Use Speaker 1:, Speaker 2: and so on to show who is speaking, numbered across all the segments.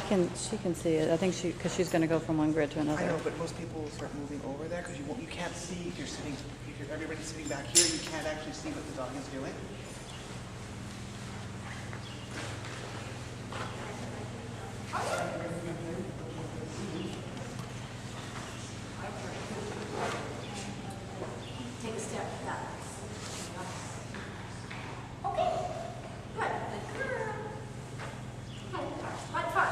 Speaker 1: she can see it. I think because she's going to go from one grid to another.
Speaker 2: I know, but most people will start moving over there because you can't see if you're sitting, if everybody's sitting back here, you can't actually see what the dog is doing.
Speaker 3: Take a step back. Okay, good. Good, fun.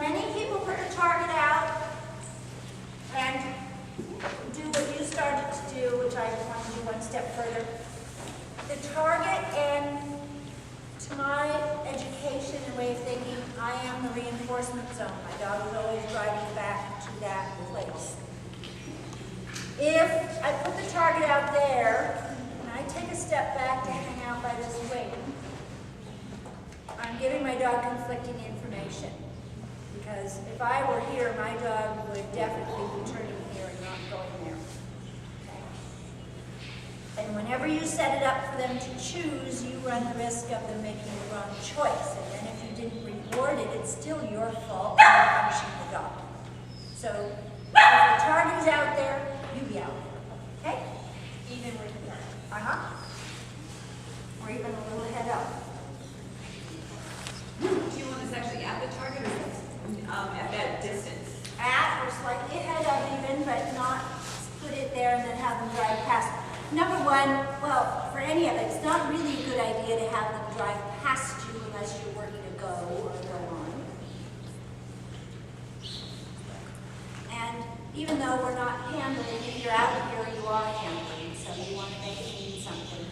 Speaker 3: Many people put the target out and do what you started to do, which I want to do one step further. The target, and to my education and way of thinking, I am the reinforcement zone. My dog is always driving back to that place. If I put the target out there, and I take a step back to hang out by this wing, I'm giving my dog conflicting information. Because if I were here, my dog would definitely be turning here and not going there. Okay? And whenever you set it up for them to choose, you run the risk of them making the wrong choice. And then if you didn't reward it, it's still your fault for punishing the dog. So if the target is out there, you be out there. Okay? Even with the or even a little head up.
Speaker 4: Do you want us actually at the target or at that distance?
Speaker 3: At or slightly ahead of even, but not put it there and then have them drive past. Number one, well, for any of it, it's not really a good idea to have them drive past you unless you're working to go or go on. And even though we're not handling, if you're out here, you are handling, so you want to make it mean something.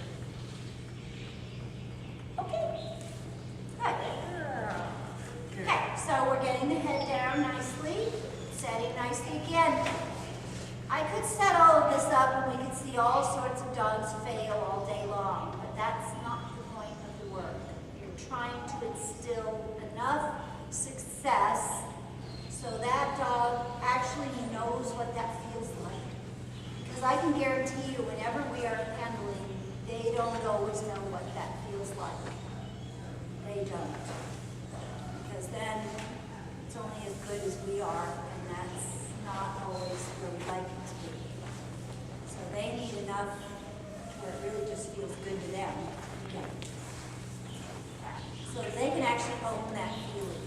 Speaker 3: Okay. Good. Okay, so we're getting the head down nicely, setting nicely again. I could set all of this up and we could see all sorts of dogs fail all day long, but that's not the point of the work. You're trying to instill enough success so that dog actually knows what that feels like. Because I can guarantee you, whenever we are handling, they don't always know what that feels like. They don't. Because then it's only as good as we are, and that's not always where we like it to be. So they need enough where it really just feels good to them. Again. So they can actually own that feeling.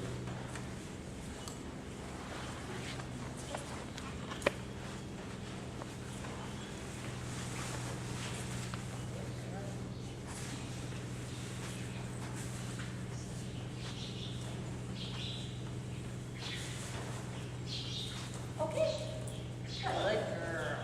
Speaker 3: Okay. Good girl.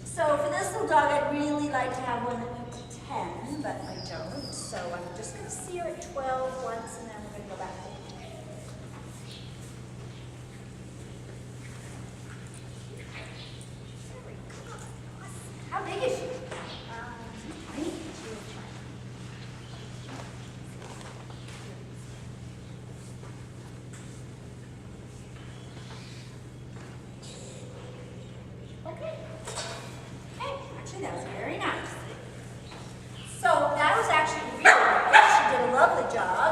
Speaker 3: So for this little dog, I'd really like to have one that went to 10, but I don't. So I'm just going to see her at 12 once, and then we're going to go back to 10. How big is she? Tiny. Okay. Hey, actually that was very nice. So that was actually really good. She did a lovely job.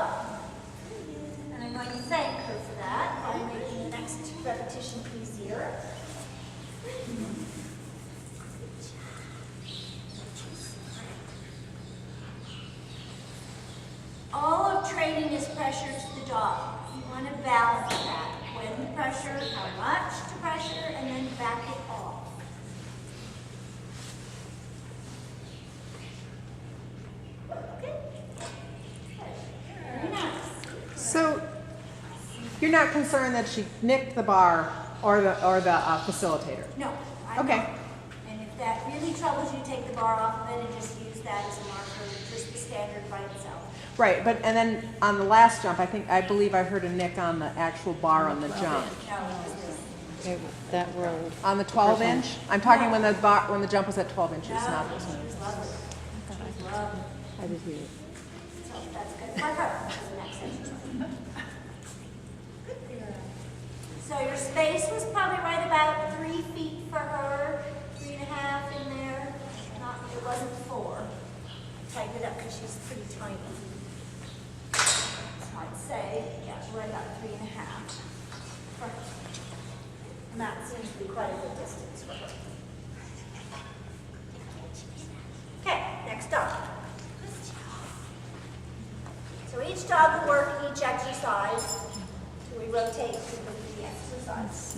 Speaker 3: And I'm going to thank her for that by making the next repetition easier. All of training is pressure to the dog. You want to balance that. When to pressure, how much to pressure, and then back it off. Okay. Good. Very nice.
Speaker 5: So you're not concerned that she nicked the bar or the facilitator?
Speaker 3: No. I'm
Speaker 5: Okay.
Speaker 3: not. And if that really troubles you, take the bar off of it and just use that as a marker, just the standard by itself.
Speaker 5: Right, and then on the last jump, I believe I heard a nick on the actual bar on the jump.
Speaker 3: No, it was this.
Speaker 1: That rolled.
Speaker 5: On the 12-inch? I'm talking when the jump was at 12 inches, not this
Speaker 3: She
Speaker 5: one.
Speaker 3: was lovely. She was lovely.
Speaker 1: I did hear it.
Speaker 3: So that's good. For her, for the next exercise. So your space was probably right about 3 feet for her, 3.5 in there. Not, it wasn't 4. Tighten it up because she's pretty tiny. might say, yeah, we're about 3.5 for her. And that seems to be quite a good distance for her. Okay, next dog. So each dog will work each exercise. So we rotate to complete the exercise.